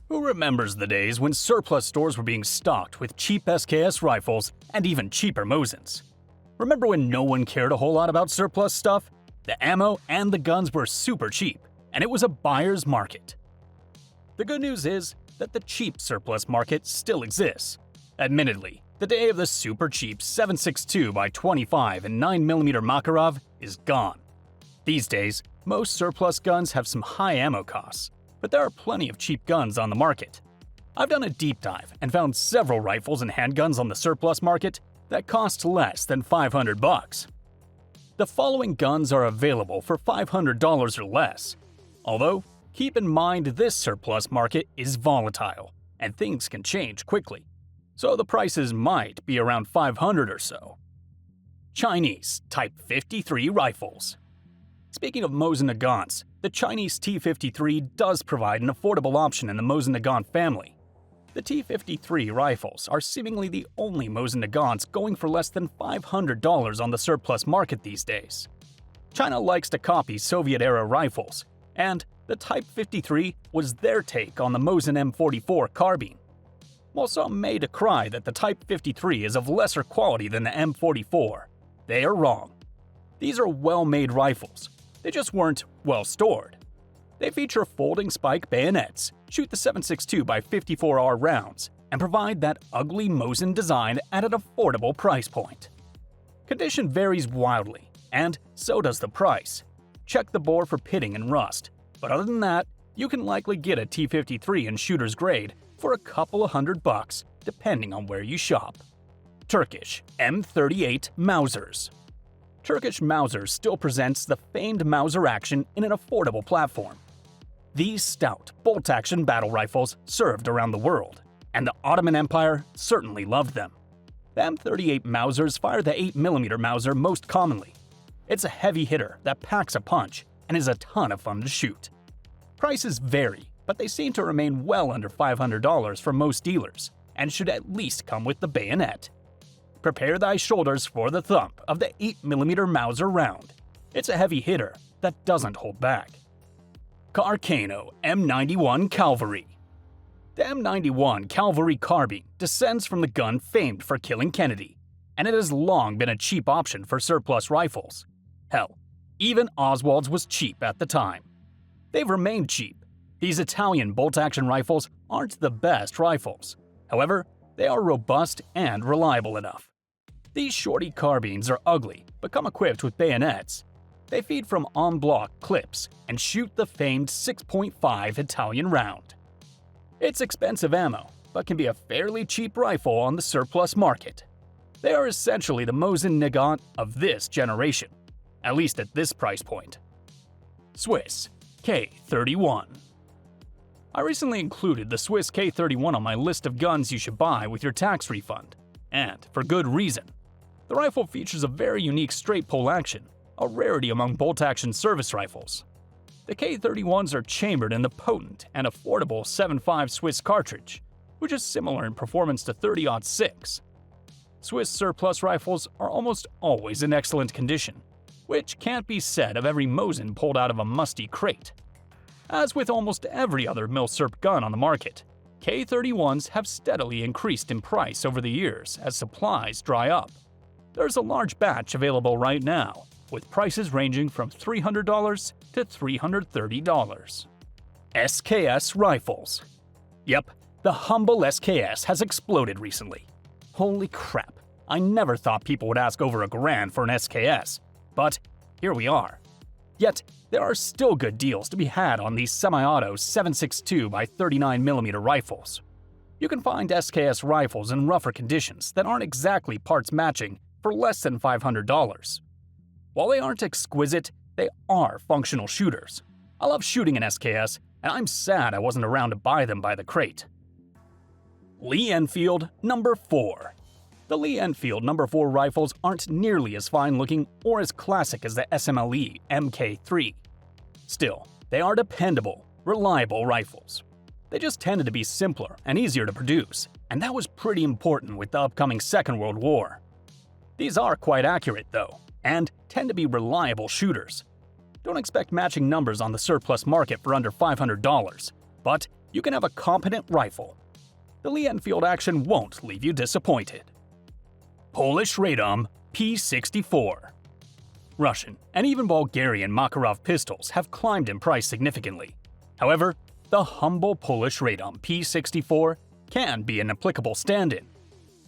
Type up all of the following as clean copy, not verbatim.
Who remembers the days when surplus stores were being stocked with cheap SKS rifles and even cheaper Mosins? Remember when no one cared a whole lot about surplus stuff? The ammo and the guns were super cheap, and it was a buyer's market. The good news is that the cheap surplus market still exists. Admittedly, the day of the super cheap 7.62x25 and 9mm Makarov is gone. These days, most surplus guns have some high ammo costs, but there are plenty of cheap guns on the market. I've done a deep dive and found several rifles and handguns on the surplus market that cost less than $500. The following guns are available for $500 or less. Although, keep in mind this surplus market is volatile, and things can change quickly, so the prices might be around $500 or so. Chinese Type 53 rifles. Speaking of Mosin-Nagants, the Chinese T53 does provide an affordable option in the Mosin-Nagant family. The T53 rifles are seemingly the only Mosin-Nagants going for less than $500 on the surplus market these days. China likes to copy Soviet-era rifles, and the Type 53 was their take on the Mosin M44 carbine. While some may decry that the Type 53 is of lesser quality than the M44, they are wrong. These are well-made rifles. They just weren't well stored. They feature folding spike bayonets, shoot the 7.62x54R rounds, and provide that ugly Mosin design at an affordable price point. Condition varies wildly, and so does the price. Check the bore for pitting and rust, but other than that, you can likely get a T53 in shooter's grade for a couple of $100 depending on where you shop. Turkish M38 Mausers. Turkish Mausers still presents the famed Mauser action in an affordable platform. These stout, bolt-action battle rifles served around the world, and the Ottoman Empire certainly loved them. The M38 Mausers fire the 8mm Mauser most commonly. It's a heavy hitter that packs a punch and is a ton of fun to shoot. Prices vary, but they seem to remain well under $500 for most dealers, and should at least come with the bayonet. Prepare thy shoulders for the thump of the 8mm Mauser round. It's a heavy hitter that doesn't hold back. Carcano M91 Cavalry. The M91 Cavalry carbine descends from the gun famed for killing Kennedy, and it has long been a cheap option for surplus rifles. Hell, even Oswald's was cheap at the time. They've remained cheap. These Italian bolt-action rifles aren't the best rifles. However, they are robust and reliable enough. These shorty carbines are ugly, but come equipped with bayonets. They feed from en-bloc clips and shoot the famed 6.5 Italian round. It's expensive ammo, but can be a fairly cheap rifle on the surplus market. They are essentially the Mosin-Nagant of this generation, at least at this price point. Swiss K31. I recently included the Swiss K31 on my list of guns you should buy with your tax refund, and for good reason. The rifle features a very unique straight pull action, a rarity among bolt-action service rifles. The K31s are chambered in the potent and affordable 7.5 Swiss cartridge, which is similar in performance to 30-06. Swiss surplus rifles are almost always in excellent condition, which can't be said of every Mosin pulled out of a musty crate. As with almost every other Milsurp gun on the market, K31s have steadily increased in price over the years as supplies dry up. There's a large batch available right now, with prices ranging from $300 to $330. SKS rifles. Yep, the humble SKS has exploded recently. Holy crap, I never thought people would ask over $1,000 for an SKS, but here we are. Yet, there are still good deals to be had on these semi-auto 7.62x39mm rifles. You can find SKS rifles in rougher conditions that aren't exactly parts matching for less than $500. While they aren't exquisite, they are functional shooters. I love shooting an SKS, and I'm sad I wasn't around to buy them by the crate. Lee-Enfield No. 4. The Lee-Enfield No. 4 rifles aren't nearly as fine-looking or as classic as the SMLE Mk3. Still, they are dependable, reliable rifles. They just tended to be simpler and easier to produce, and that was pretty important with the upcoming Second World War. These are quite accurate, though, and tend to be reliable shooters. Don't expect matching numbers on the surplus market for under $500, but you can have a competent rifle. The Lee-Enfield action won't leave you disappointed. Polish Radom P64. Russian and even Bulgarian Makarov pistols have climbed in price significantly. However, the humble Polish Radom P64 can be an applicable stand-in.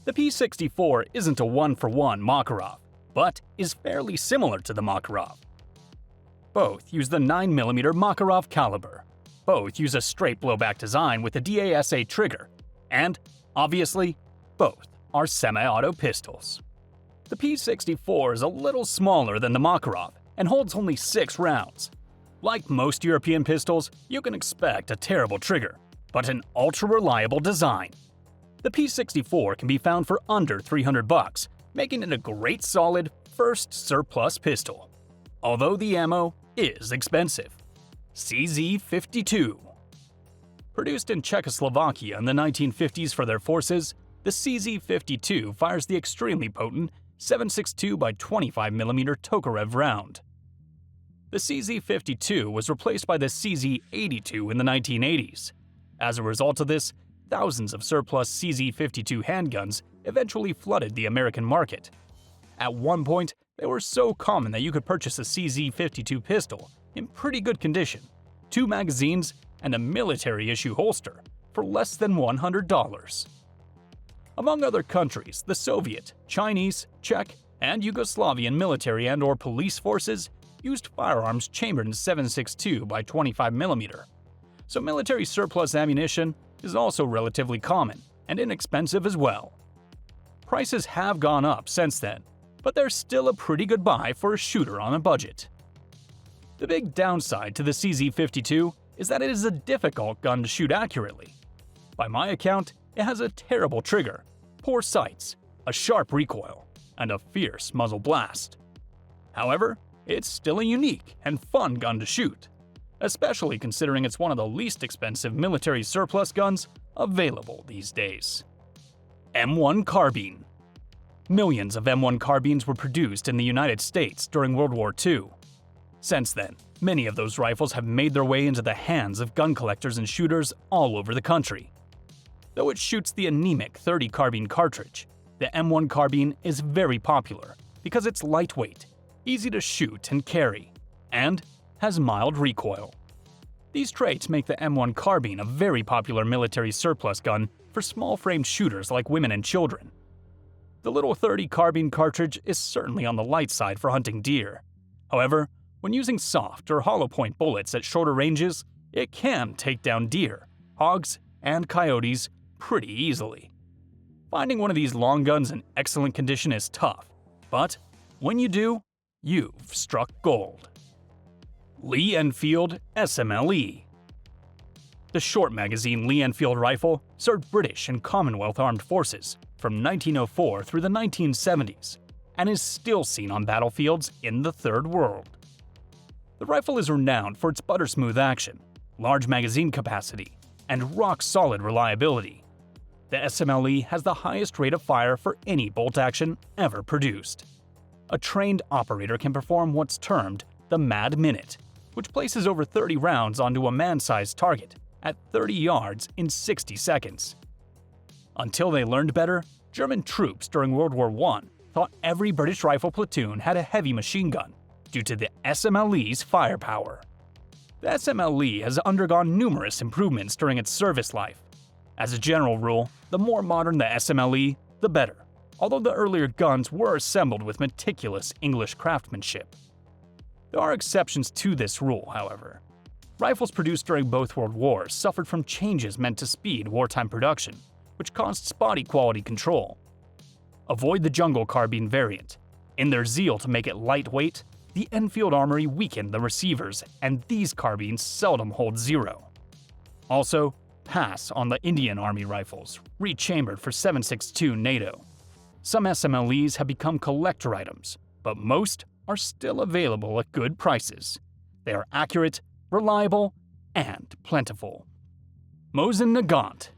The P64 isn't a one-for-one Makarov, but is fairly similar to the Makarov. Both use the 9mm Makarov caliber. Both use a straight blowback design with a DASA trigger, and, obviously, both are semi-auto pistols. The P64 is a little smaller than the Makarov and holds only 6 rounds. Like most European pistols, you can expect a terrible trigger, but an ultra-reliable design. The P64 can be found for under $300, making it a great solid first surplus pistol. Although the ammo is expensive. CZ52. Produced in Czechoslovakia in the 1950s for their forces, the CZ52 fires the extremely potent 7.62 by 25mm Tokarev round. The CZ52 was replaced by the CZ82 in the 1980s. As a result of this, thousands of surplus CZ52 handguns eventually flooded the American market. At one point, they were so common that you could purchase a CZ52 pistol in pretty good condition, 2 magazines, and a military-issue holster for less than $100. Among other countries, the Soviet, Chinese, Czech, and Yugoslavian military and/or police forces used firearms chambered in 7.62 by 25mm. So military surplus ammunition is also relatively common and inexpensive as well. Prices have gone up since then, but they're still a pretty good buy for a shooter on a budget. The big downside to the CZ52 is that it is a difficult gun to shoot accurately. By my account, it has a terrible trigger, poor sights, a sharp recoil, and a fierce muzzle blast. However, it's still a unique and fun gun to shoot, especially considering it's one of the least expensive military surplus guns available these days. M1 Carbine. Millions of M1 carbines were produced in the United States during World War II. Since then, many of those rifles have made their way into the hands of gun collectors and shooters all over the country. Though it shoots the anemic .30 carbine cartridge, the M1 carbine is very popular because it's lightweight, easy to shoot and carry, and has mild recoil. These traits make the M1 carbine a very popular military surplus gun for small-framed shooters like women and children. The little .30 carbine cartridge is certainly on the light side for hunting deer. However, when using soft or hollow point bullets at shorter ranges, it can take down deer, hogs, and coyotes pretty easily. Finding one of these long guns in excellent condition is tough, but when you do, you've struck gold. Lee-Enfield SMLE. The short magazine Lee-Enfield rifle served British and Commonwealth armed forces from 1904 through the 1970s and is still seen on battlefields in the Third World. The rifle is renowned for its butter-smooth action, large magazine capacity, and rock-solid reliability. The SMLE has the highest rate of fire for any bolt action ever produced. A trained operator can perform what's termed the Mad Minute, which places over 30 rounds onto a man-sized target at 30 yards in 60 seconds. Until they learned better, German troops during World War I thought every British rifle platoon had a heavy machine gun due to the SMLE's firepower. The SMLE has undergone numerous improvements during its service life. As a general rule, the more modern the SMLE, the better, although the earlier guns were assembled with meticulous English craftsmanship. There are exceptions to this rule, however. Rifles produced during both World Wars suffered from changes meant to speed wartime production, which caused spotty quality control. Avoid the jungle carbine variant. In their zeal to make it lightweight, the Enfield Armory weakened the receivers, and these carbines seldom hold zero. Also, pass on the Indian Army rifles, rechambered for 7.62 NATO. Some SMLEs have become collector items, but most are still available at good prices. They are accurate, reliable, and plentiful. Mosin-Nagant.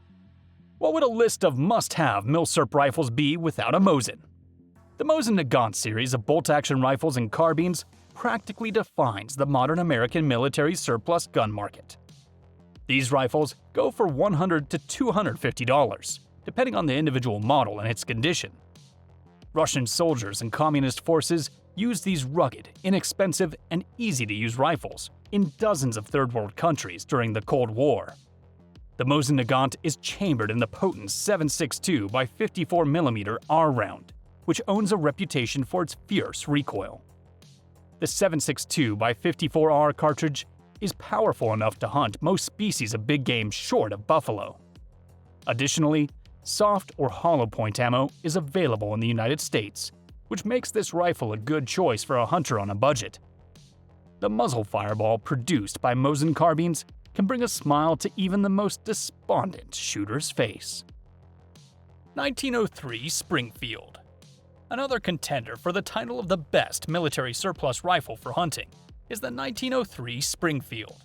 What would a list of must-have milsurp rifles be without a Mosin? The Mosin-Nagant series of bolt-action rifles and carbines practically defines the modern American military surplus gun market. These rifles go for $100 to $250, depending on the individual model and its condition. Russian soldiers and communist forces used these rugged, inexpensive, and easy-to-use rifles in dozens of third-world countries during the Cold War. The Mosin-Nagant is chambered in the potent 7.62 by 54mm R round, which owns a reputation for its fierce recoil. The 7.62 by 54R cartridge is powerful enough to hunt most species of big game short of buffalo. Additionally, soft or hollow point ammo is available in the United States, which makes this rifle a good choice for a hunter on a budget. The muzzle fireball produced by Mosin carbines can bring a smile to even the most despondent shooter's face. 1903 Springfield. Another contender for the title of the best military surplus rifle for hunting is the 1903 Springfield.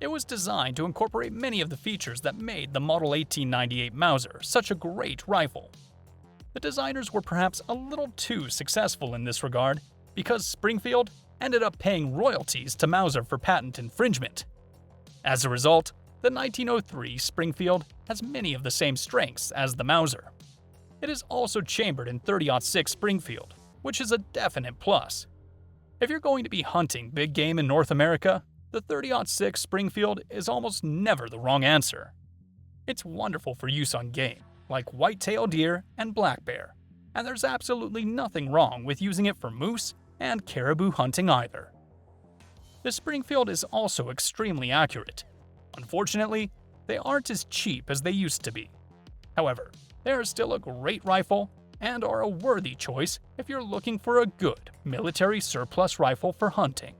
It was designed to incorporate many of the features that made the Model 1898 Mauser such a great rifle. The designers were perhaps a little too successful in this regard because Springfield ended up paying royalties to Mauser for patent infringement. As a result, the 1903 Springfield has many of the same strengths as the Mauser. It is also chambered in .30-06 Springfield, which is a definite plus. If you're going to be hunting big game in North America, the .30-06 Springfield is almost never the wrong answer. It's wonderful for use on game, like white-tailed deer and black bear, and there's absolutely nothing wrong with using it for moose and caribou hunting either. The Springfield is also extremely accurate. Unfortunately, they aren't as cheap as they used to be. However, they are still a great rifle and are a worthy choice if you're looking for a good military surplus rifle for hunting.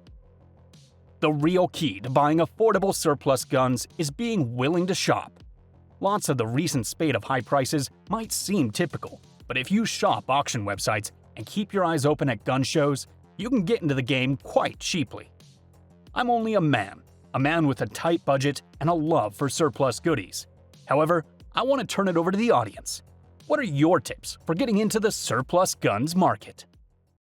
The real key to buying affordable surplus guns is being willing to shop. Lots of the recent spate of high prices might seem typical, but if you shop auction websites and keep your eyes open at gun shows, you can get into the game quite cheaply. I'm only a man with a tight budget and a love for surplus goodies. However, I want to turn it over to the audience. What are your tips for getting into the surplus guns market?